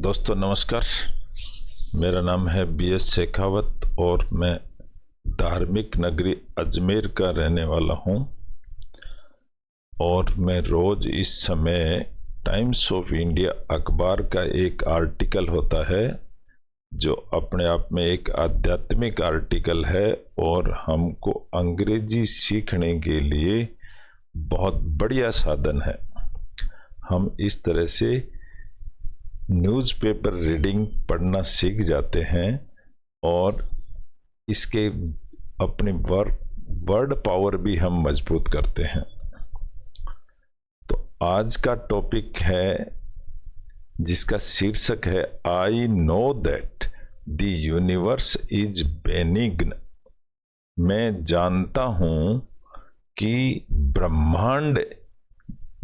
दोस्तों नमस्कार। मेरा नाम है BS शेखावत और मैं धार्मिक नगरी अजमेर का रहने वाला हूँ। और मैं रोज़ इस समय टाइम्स ऑफ इंडिया अखबार का एक आर्टिकल होता है जो अपने आप में एक आध्यात्मिक आर्टिकल है और हमको अंग्रेजी सीखने के लिए बहुत बढ़िया साधन है। हम इस तरह से न्यूज़पेपर रीडिंग पढ़ना सीख जाते हैं और इसके अपनी वर्ड पावर भी हम मजबूत करते हैं। तो आज का टॉपिक है जिसका शीर्षक है I know that the universe is benign. मैं जानता हूं कि ब्रह्मांड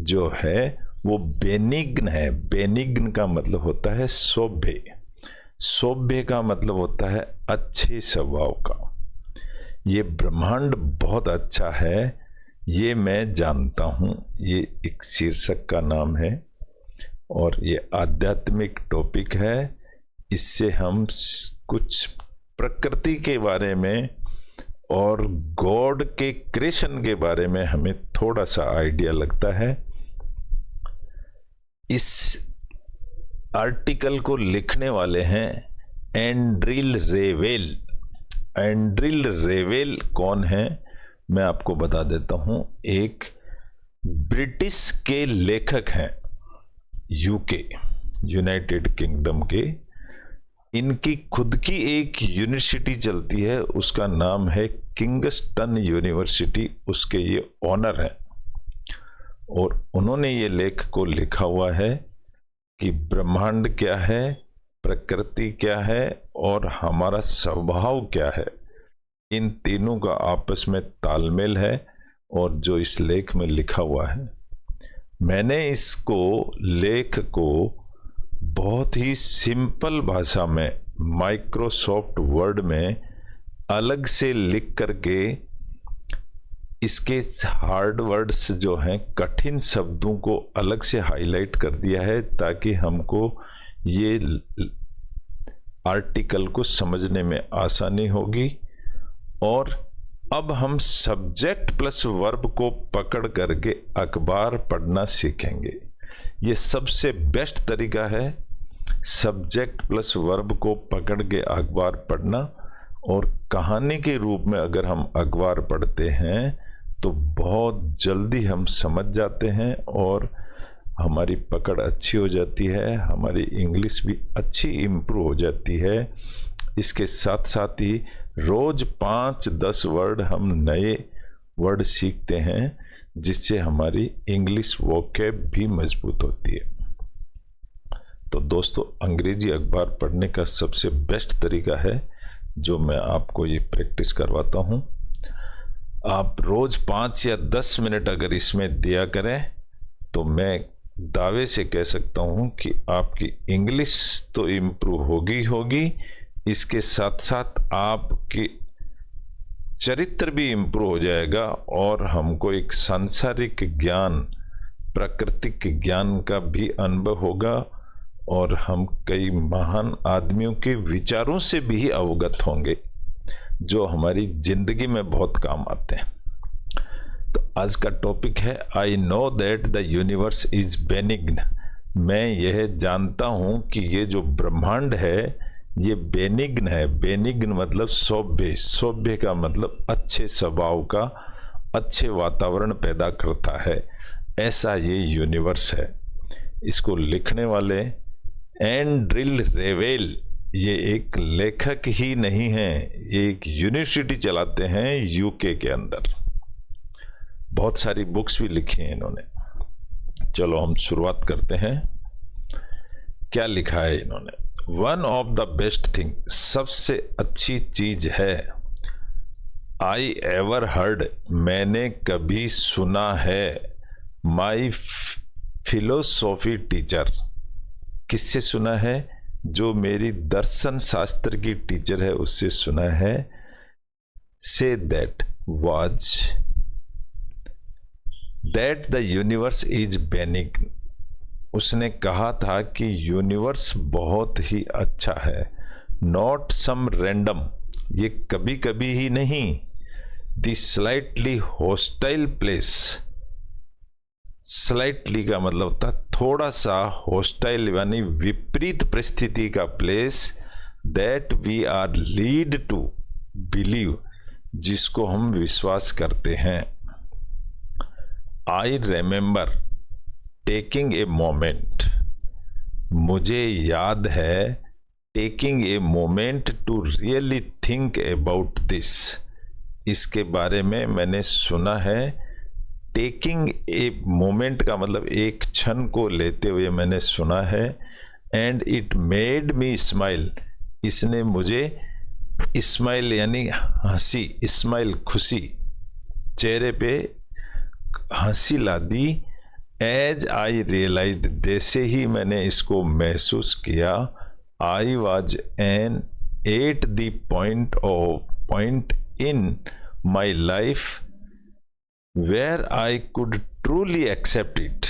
जो है वो बेनिग्न है। बेनिग्न का मतलब होता है सौभ्य। सौभ्य का मतलब होता है अच्छे स्वभाव का। ये ब्रह्मांड बहुत अच्छा है, ये मैं जानता हूँ। ये एक शीर्षक का नाम है और ये आध्यात्मिक टॉपिक है। इससे हम कुछ प्रकृति के बारे में और गॉड के क्रिएशन के बारे में हमें थोड़ा सा आइडिया लगता है। इस आर्टिकल को लिखने वाले हैं एंड्रिल रेवेल। एंड्रिल रेवेल कौन है मैं आपको बता देता हूं। एक ब्रिटिश के लेखक हैं, यूके यूनाइटेड किंगडम के। इनकी खुद की एक यूनिवर्सिटी चलती है, उसका नाम है किंगस्टन यूनिवर्सिटी। उसके ये ऑनर हैं और उन्होंने ये लेख को लिखा हुआ है कि ब्रह्मांड क्या है, प्रकृति क्या है और हमारा स्वभाव क्या है। इन तीनों का आपस में तालमेल है और जो इस लेख में लिखा हुआ है, मैंने इसको लेख को बहुत ही सिंपल भाषा में माइक्रोसॉफ्ट वर्ड में अलग से लिख करके इसके हार्ड वर्ड्स जो हैं, कठिन शब्दों को अलग से हाईलाइट कर दिया है ताकि हमको ये आर्टिकल को समझने में आसानी होगी। और अब हम सब्जेक्ट प्लस वर्ब को पकड़ करके अखबार पढ़ना सीखेंगे। ये सबसे बेस्ट तरीका है, सब्जेक्ट प्लस वर्ब को पकड़ के अखबार पढ़ना। और कहानी के रूप में अगर हम अखबार पढ़ते हैं तो बहुत जल्दी हम समझ जाते हैं और हमारी पकड़ अच्छी हो जाती है, हमारी इंग्लिश भी अच्छी इम्प्रूव हो जाती है। इसके साथ साथ ही रोज 5-10 वर्ड हम नए वर्ड सीखते हैं जिससे हमारी इंग्लिश वोकैब भी मजबूत होती है। तो दोस्तों, अंग्रेजी अखबार पढ़ने का सबसे बेस्ट तरीका है जो मैं आपको ये प्रैक्टिस करवाता हूँ। आप रोज 5 या 10 मिनट अगर इसमें दिया करें तो मैं दावे से कह सकता हूं कि आपकी इंग्लिश तो इम्प्रूव होगी। इसके साथ साथ आपकी चरित्र भी इम्प्रूव हो जाएगा और हमको एक सांसारिक ज्ञान, प्राकृतिक ज्ञान का भी अनुभव होगा और हम कई महान आदमियों के विचारों से भी अवगत होंगे जो हमारी जिंदगी में बहुत काम आते हैं। तो आज का टॉपिक है I know that the universe is benign. मैं यह जानता हूं कि ये जो ब्रह्मांड है ये बेनिग्न है। बेनिग्न मतलब सौभ्य। सौभ्य का मतलब अच्छे स्वभाव का, अच्छे वातावरण पैदा करता है, ऐसा ये यूनिवर्स है। इसको लिखने वाले एंड्रिल रेवेल ये एक लेखक ही नहीं है, ये एक यूनिवर्सिटी चलाते हैं यूके के अंदर। बहुत सारी बुक्स भी लिखी हैं इन्होंने। चलो हम शुरुआत करते हैं। क्या लिखा है इन्होंने? One of the best thing, सबसे अच्छी चीज है, आई एवर हर्ड, मैंने कभी सुना है, माई फिलोसॉफी टीचर, किससे सुना है? जो मेरी दर्शन शास्त्र की टीचर है उससे सुना है। Say that the universe is benign, उसने कहा था कि यूनिवर्स बहुत ही अच्छा है, नॉट सम रैंडम, ये कभी कभी ही नहीं, the slightly hostile place. Slightly का मतलब होता थोड़ा सा, हॉस्टाइल यानी विपरीत परिस्थिति का place, that we are lead to believe, जिसको हम विश्वास करते हैं। I remember taking a moment, मुझे याद है, taking a moment to really think about this, इसके बारे में मैंने सुना है। टेकिंग ए मोमेंट का मतलब एक क्षण को लेते हुए मैंने सुना है। And it made me smile, इसने मुझे स्माइल यानी हंसी, स्माइल खुशी, चेहरे पे हंसी ला दी। एज आई रियलाइज, जैसे ही मैंने इसको महसूस किया, I was an at the point in my life where I could truly accept it,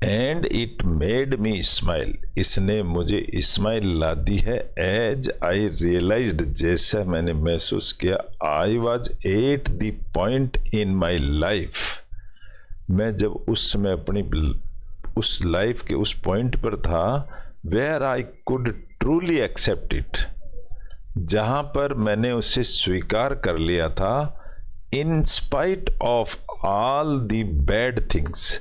and it made me smile, इसने मुझे स्माइल ला दी है। एज आई रियलाइज्ड, जैसे मैंने महसूस किया, I was at the point in my life, मैं जब उस समय अपनी उस लाइफ के उस पॉइंट पर था, where I could truly accept it, जहां पर मैंने उसे स्वीकार कर लिया था। In spite of all the bad things,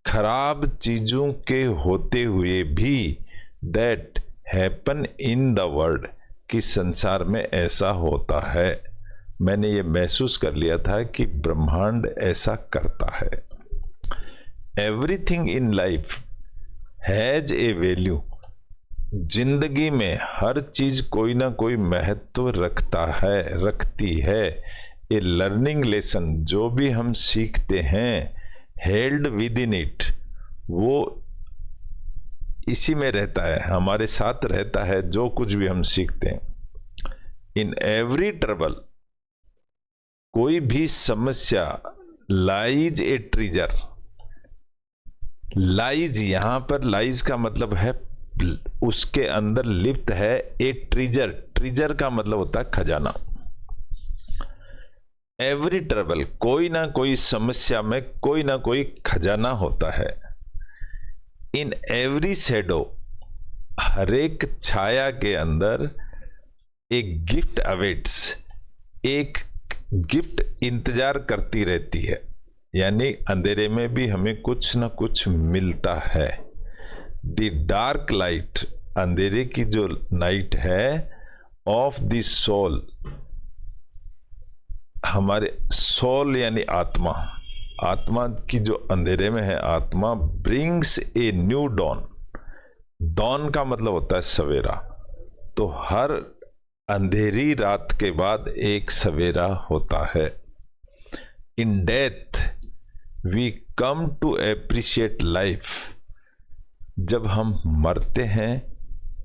खराब चीजों के होते हुए भी, that happen in the world, कि संसार में ऐसा होता है। मैंने ये महसूस कर लिया था कि ब्रह्मांड ऐसा करता है। Everything in life has a value, जिंदगी में हर चीज कोई ना कोई महत्व रखती है। ए लर्निंग लेसन, जो भी हम सीखते हैं, हेल्ड विद इन इट, वो इसी में रहता है, हमारे साथ रहता है, जो कुछ भी हम सीखते हैं। इन एवरी ट्रबल, कोई भी समस्या, लाइज ए ट्रीजर, लाइज, यहां पर लाइज का मतलब है उसके अंदर लिप्त है ए ट्रीजर, ट्रीजर का मतलब होता है खजाना। एवरी ट्रबल, कोई ना कोई समस्या में कोई ना कोई खजाना होता है। इन एवरी शैडो, हर एक छाया के अंदर एक गिफ्ट अवेट्स, एक गिफ्ट इंतजार करती रहती है, यानी अंधेरे में भी हमें कुछ ना कुछ मिलता है। द डार्क लाइट, अंधेरे की जो नाइट है, ऑफ द सोल, हमारे सोल यानी आत्मा, आत्मा की जो अंधेरे में है आत्मा, brings a new dawn, dawn का मतलब होता है सवेरा, तो हर अंधेरी रात के बाद एक सवेरा होता है। In death we come to appreciate life, जब हम मरते हैं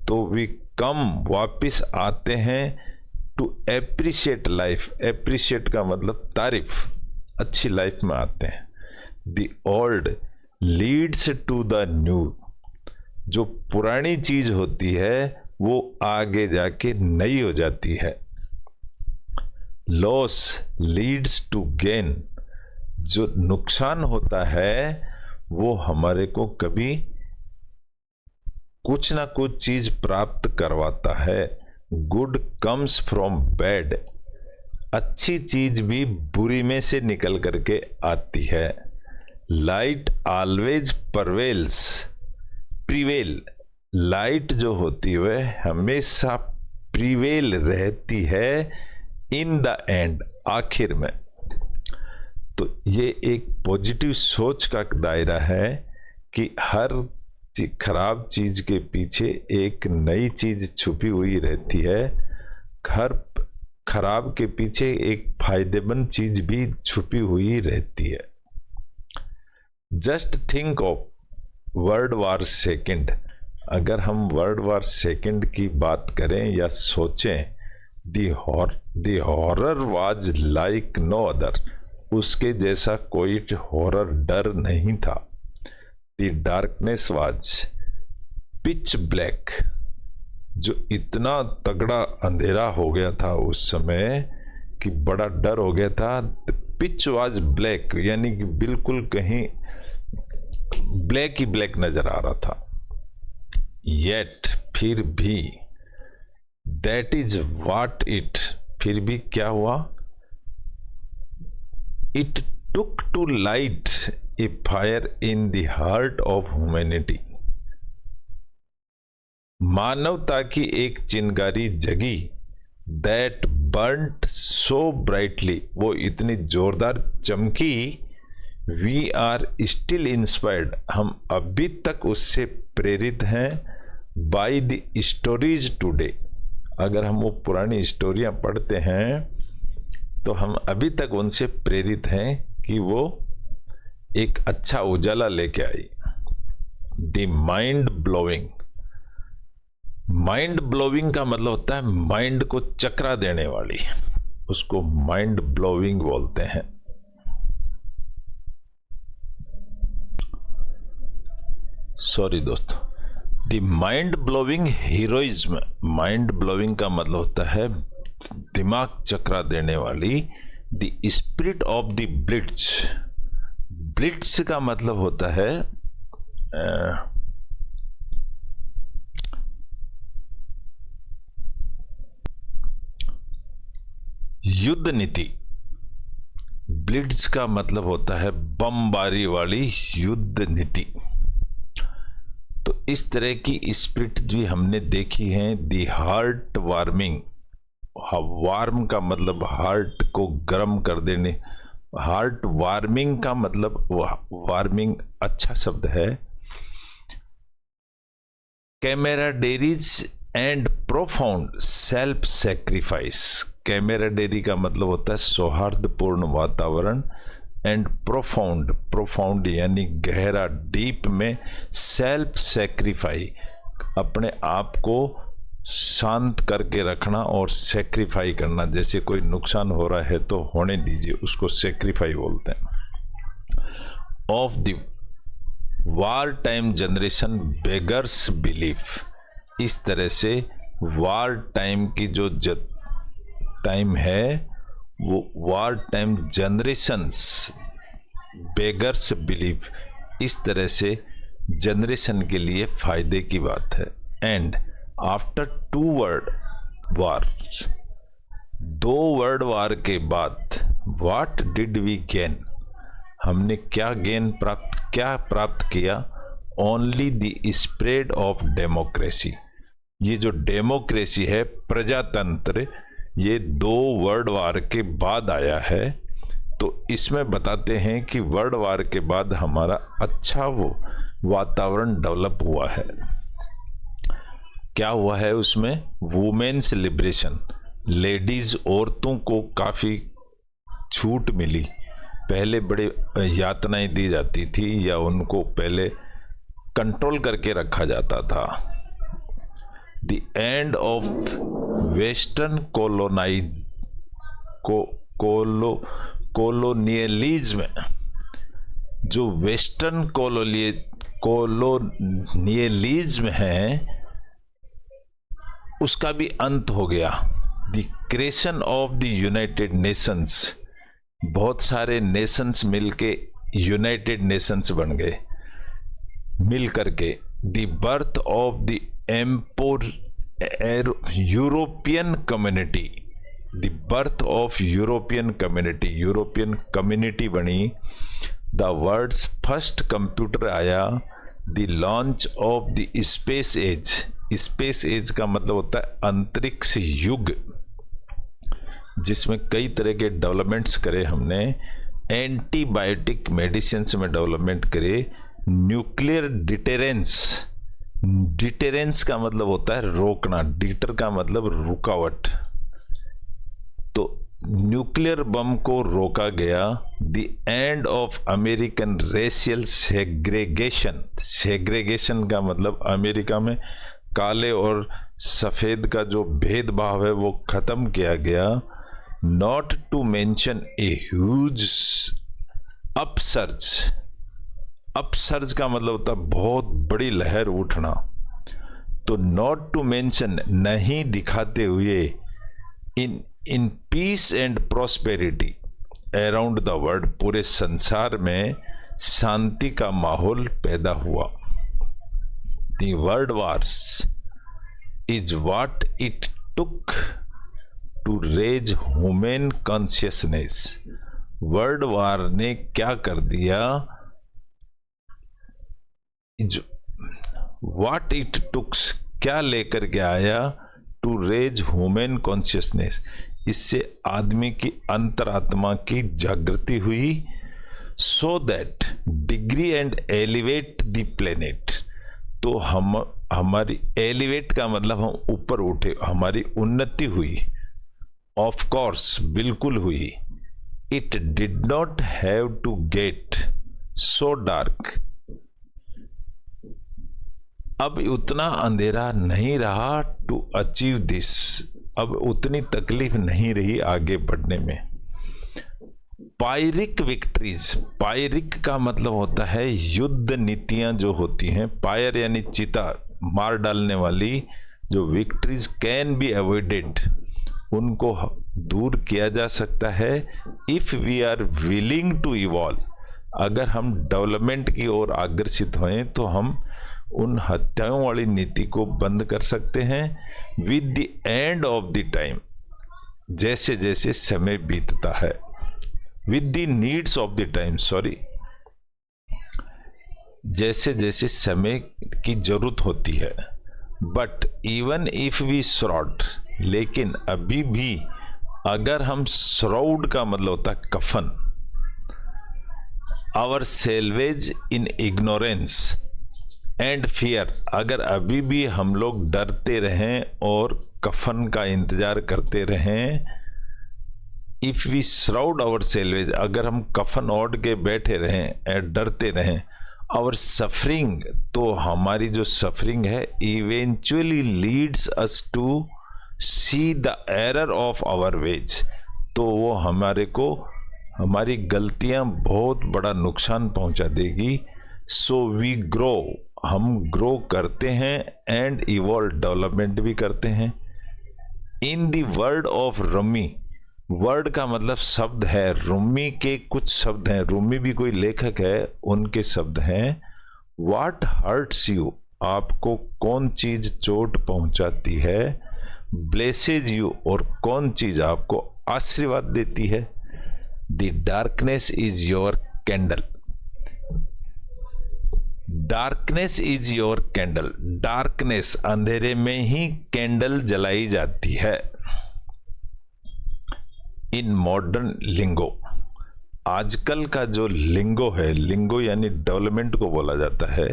तो वी कम, वापिस आते हैं, टू एप्रिशिएट लाइफ, एप्रिशिएट का मतलब तारीफ, अच्छी लाइफ में आते हैं। The old leads to the new, जो पुरानी चीज होती है वो आगे जाके नई हो जाती है। लॉस लीड्स टू गेन, जो नुकसान होता है वो हमारे को कभी कुछ ना कुछ चीज प्राप्त करवाता है। गुड कम्स फ्रॉम बैड, अच्छी चीज भी बुरी में से निकल करके आती है। लाइट ऑलवेज परवेल्स, प्रिवेल, लाइट जो होती है वह हमेशा प्रिवेल रहती है इन द एंड, आखिर में। तो ये एक पॉजिटिव सोच का दायरा है कि हर खराब चीज के पीछे एक नई चीज छुपी हुई रहती है, हर खराब के पीछे एक फायदेमंद चीज भी छुपी हुई रहती है। Just think of world war second, अगर हम वर्ल्ड वॉर सेकेंड की बात करें या सोचें, the horror was like no other, उसके जैसा कोई हॉरर डर नहीं था। The darkness was pitch black, जो इतना तगड़ा अंधेरा हो गया था उस समय कि बड़ा डर हो गया था। पिच वाज ब्लैक, यानी कि बिल्कुल कहीं ब्लैक ही ब्लैक नजर आ रहा था। येट, फिर भी, दैट इज वाट इट, फिर भी क्या हुआ, it took to light a fire in the heart of humanity. मानवता की एक चिंगारी जगी, दैट बर्न्ट सो ब्राइटली, वो इतनी जोरदार चमकी, वी आर स्टिल इंस्पायर्ड, हम अभी तक उससे प्रेरित हैं, बाय द स्टोरीज टुडे, अगर हम वो पुरानी स्टोरियां पढ़ते हैं तो हम अभी तक उनसे प्रेरित हैं कि वो एक अच्छा उजाला लेके आई। The mind blowing, mind blowing का मतलब होता है माइंड को चकरा देने वाली, उसको माइंड ब्लोइंग बोलते हैं। सॉरी दोस्तों, the mind blowing heroism, mind blowing का मतलब होता है दिमाग चकरा देने वाली। The spirit of the blitz, blitz का मतलब होता है युद्ध नीति, ब्लिट्ज का मतलब होता है बमबारी वाली युद्ध नीति। तो इस तरह की स्पिरिट भी हमने देखी है। दी हार्ट वार्मिंग, वार्म का मतलब हार्ट को गर्म कर देने, हार्ट वार्मिंग का मतलब वार्मिंग अच्छा शब्द है। कैमेराडेरीज एंड प्रोफाउंड सेल्फ सेक्रीफाइस, कैमेराडेरी का मतलब होता है सौहार्दपूर्ण वातावरण, एंड प्रोफाउंड, प्रोफाउंड यानी गहरा, डीप में, सेल्फ सेक्रीफाई अपने आप को शांत करके रखना और सेक्रीफाई करना, जैसे कोई नुकसान हो रहा है तो होने दीजिए, उसको सेक्रीफाई बोलते हैं। Of the war time generation beggars belief, इस तरह से वार टाइम की जो टाइम है वो war time generations beggars belief, इस तरह से जनरेशन के लिए फायदे की बात है। And after 2 world wars, 2 world war के बाद, व्हाट डिड वी गेन, हमने क्या प्राप्त किया, only the spread of democracy, ये जो डेमोक्रेसी है, प्रजातंत्र, ये 2 वर्ल्ड वार के बाद आया है। तो इसमें बताते हैं कि वर्ल्ड वार के बाद हमारा अच्छा वो वातावरण डेवलप हुआ है। क्या हुआ है उसमें, वुमेन्स लिबरेशन, लेडीज, औरतों को काफ़ी छूट मिली। पहले बड़े यातनाएं दी जाती थी या उनको पहले कंट्रोल करके रखा जाता था। The end of western colonialism, जो वेस्टर्न कोलोनियलिज्म है उसका भी अंत हो गया। The creation of the United Nations, बहुत सारे नेशंस मिलके यूनाइटेड नेशंस बन गए मिल करके। The birth of the European Community, the birth of European Community बनी। द वर्ल्ड्स फर्स्ट कंप्यूटर आया। The launch of the space age, space age का मतलब होता है अंतरिक्ष युग, जिसमें कई तरह के डेवलपमेंट्स करे हमने। एंटीबायोटिक मेडिसिन में डेवलपमेंट करे। न्यूक्लियर डिटेरेंस, डिटेरेंस का मतलब होता है रोकना, डिटर का मतलब रुकावट, तो न्यूक्लियर बम को रोका गया। The end of American racial segregation, segregation का मतलब अमेरिका में काले और सफ़ेद का जो भेदभाव है वो ख़त्म किया गया। not to mention a huge upsurge. Upsurge का मतलब होता है बहुत बड़ी लहर उठना, तो नॉट टू मेंशन नहीं दिखाते हुए in peace and prosperity around the world, पूरे संसार में शांति का माहौल पैदा हुआ। The world wars is what it took to raise human consciousness. World war ने क्या कर दिया, व्हाट इट टुक्स क्या लेकर के आया, टू रेज ह्यूमन कॉन्शियसनेस, इससे आदमी की अंतरात्मा की जागृति हुई। So that degree and elevate the planet, तो हम हमारी एलिवेट का मतलब हम ऊपर उठे, हमारी उन्नति हुई। ऑफ कोर्स बिल्कुल हुई। It did not have to get so dark, अब उतना अंधेरा नहीं रहा टू अचीव दिस, अब उतनी तकलीफ नहीं रही आगे बढ़ने में। पायरिक विक्ट्रीज, पायरिक का मतलब होता है युद्ध नीतियां जो होती हैं, पायर यानी चिता मार डालने वाली, जो विक्ट्रीज कैन बी अवॉइडेड, उनको दूर किया जा सकता है। If we are willing to evolve, अगर हम डेवलपमेंट की ओर अग्रसित हों तो हम उन हत्याओं वाली नीति को बंद कर सकते हैं। With the end of the time, जैसे जैसे समय बीतता है, with the needs of the time, sorry, जैसे जैसे समय की जरूरत होती है। But even if we shroud, लेकिन अभी भी अगर हम श्राउड का मतलब होता है कफन, our salvage in ignorance and fear, अगर अभी भी हम लोग डरते रहें और कफन का इंतजार करते रहें। If we shroud our salvage, अगर हम कफन ओढ़ के बैठे रहें, डरते रहें, आवर सफरिंग, तो हमारी जो सफरिंग है eventually leads us to see the error of our ways, तो वो हमारे को हमारी गलतियां बहुत बड़ा नुकसान पहुंचा देगी। सो वी ग्रो, हम ग्रो करते हैं एंड इवॉल्व, डेवलपमेंट भी करते हैं। In the word of Rumi, word का मतलब शब्द है, रूमी के कुछ शब्द हैं, रूमी भी कोई लेखक है, उनके शब्द हैं। व्हाट हर्ट्स यू, आपको कौन चीज चोट पहुंचाती है। ब्लेसेज यू, और कौन चीज आपको आशीर्वाद देती है। The darkness is your candle, darkness is your candle, darkness अंधेरे में ही कैंडल जलाई जाती है। इन मॉडर्न लिंगो, आजकल का जो लिंगो है, लिंगो यानी डेवलपमेंट को बोला जाता है।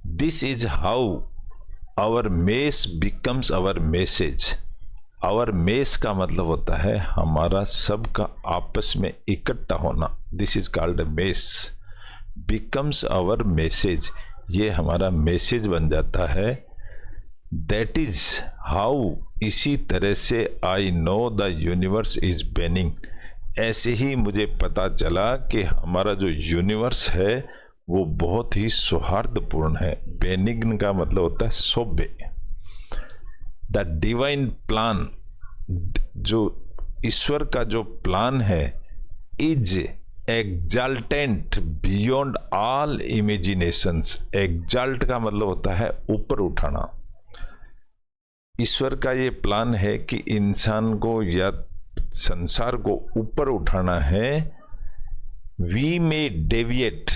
This is how our mess becomes our message, our mess का मतलब होता है हमारा सबका आपस में इकट्ठा होना, this is called mess. Becomes our message, ये हमारा मैसेज बन जाता है। दैट इज हाउ, इसी तरह से I know the universe is benign, ऐसे ही मुझे पता चला कि हमारा जो यूनिवर्स है वो बहुत ही सौहार्दपूर्ण है। बेनिग्न का मतलब होता है सौम्य। द डिवाइन प्लान, जो ईश्वर का जो प्लान है, इज एग्जाल्टेंट बियॉन्ड ऑल इमेजिनेशंस। एग्जाल्ट का मतलब होता है ऊपर उठाना। ईश्वर का ये प्लान है कि इंसान को या संसार को ऊपर उठाना है। वी मे डेविएट,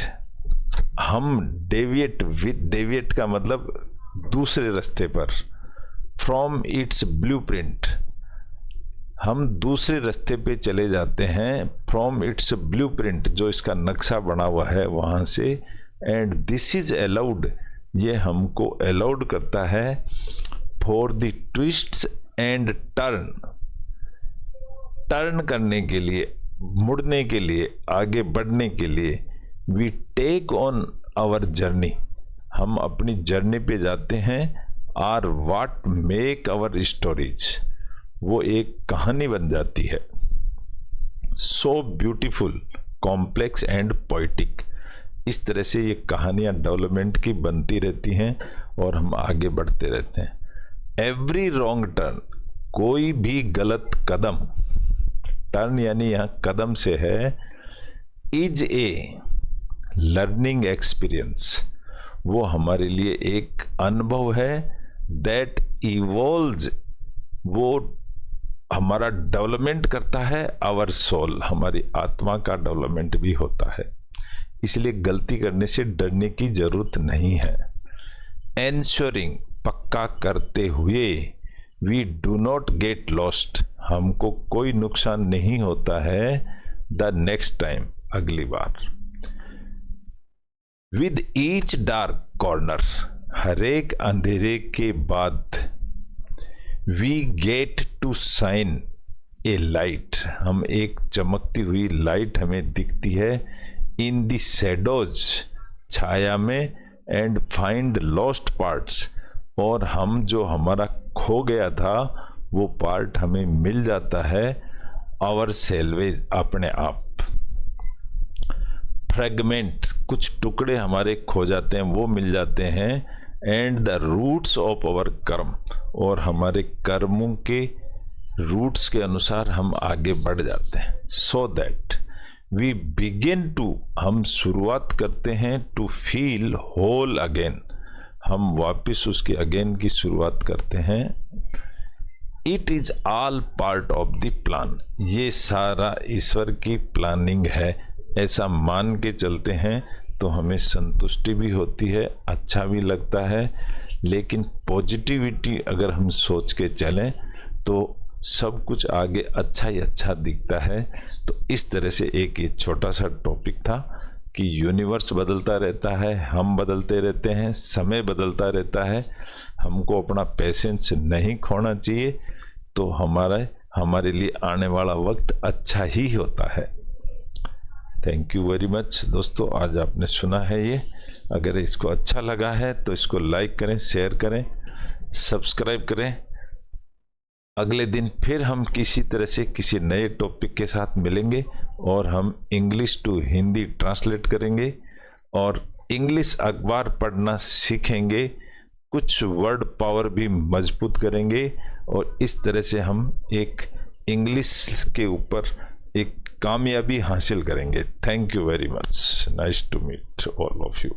हम डेविएट, विद डेविएट का मतलब दूसरे रास्ते पर, फ्रॉम इट्स ब्लूप्रिंट, हम दूसरे रास्ते पे चले जाते हैं। फ्रॉम इट्स ब्लूप्रिंट, जो इसका नक्शा बना हुआ है वहाँ से। एंड दिस इज अलाउड, ये हमको अलाउड करता है। For the twists and turn, turn करने के लिए, मुड़ने के लिए, आगे बढ़ने के लिए। We take on our journey, हम अपनी जर्नी पे जाते हैं। Are what make our stories, वो एक कहानी बन जाती है। So beautiful, complex and poetic. इस तरह से ये कहानियाँ डेवलपमेंट की बनती रहती हैं और हम आगे बढ़ते रहते हैं। एवरी रॉन्ग टर्न, कोई भी गलत कदम, टर्न यानी यहाँ कदम से है, इज ए लर्निंग एक्सपीरियंस, वो हमारे लिए एक अनुभव है। दैट इवॉल्व्स, वो हमारा डेवलपमेंट करता है। आवर सोल, हमारी आत्मा का डेवलपमेंट भी होता है। इसलिए गलती करने से डरने की जरूरत नहीं है। एंश्योरिंग, पक्का करते हुए, we do not get lost, हमको कोई नुकसान नहीं होता है द नेक्स्ट टाइम, अगली बार। विद ईच डार्क कॉर्नर, हरेक अंधेरे के बाद, we get to shine a light, हम एक चमकती हुई लाइट हमें दिखती है। इन द शैडोज, छाया में। एंड फाइंड लॉस्ट पार्ट्स, और हम जो हमारा खो गया था वो पार्ट हमें मिल जाता है। आवर सेल्वेज, अपने आप। फ्रेगमेंट, कुछ टुकड़े हमारे खो जाते हैं, वो मिल जाते हैं। And the roots of our karma, और हमारे कर्मों के रूट्स के अनुसार हम आगे बढ़ जाते हैं। So that we begin to, हम शुरुआत करते हैं, टू फील होल अगेन, हम वापस उसके अगेन की शुरुआत करते हैं। It is all part of the plan, ये सारा ईश्वर की प्लानिंग है, ऐसा मान के चलते हैं तो हमें संतुष्टि भी होती है, अच्छा भी लगता है। लेकिन पॉजिटिविटी अगर हम सोच के चलें तो सब कुछ आगे अच्छा ही अच्छा दिखता है। तो इस तरह से एक ये छोटा सा टॉपिक था कि यूनिवर्स बदलता रहता है, हम बदलते रहते हैं, समय बदलता रहता है, हमको अपना पेशेंस नहीं खोना चाहिए, तो हमारे लिए आने वाला वक्त अच्छा ही होता है। थैंक यू वेरी मच दोस्तों, आज आपने सुना है ये। अगर इसको अच्छा लगा है तो इसको लाइक करें, शेयर करें, सब्सक्राइब करें। अगले दिन फिर हम किसी तरह से किसी नए टॉपिक के साथ मिलेंगे और हम इंग्लिश टू हिंदी ट्रांसलेट करेंगे और इंग्लिश अखबार पढ़ना सीखेंगे, कुछ वर्ड पावर भी मजबूत करेंगे और इस तरह से हम एक इंग्लिश के ऊपर एक कामयाबी हासिल करेंगे। Thank you very much, nice to meet all of you.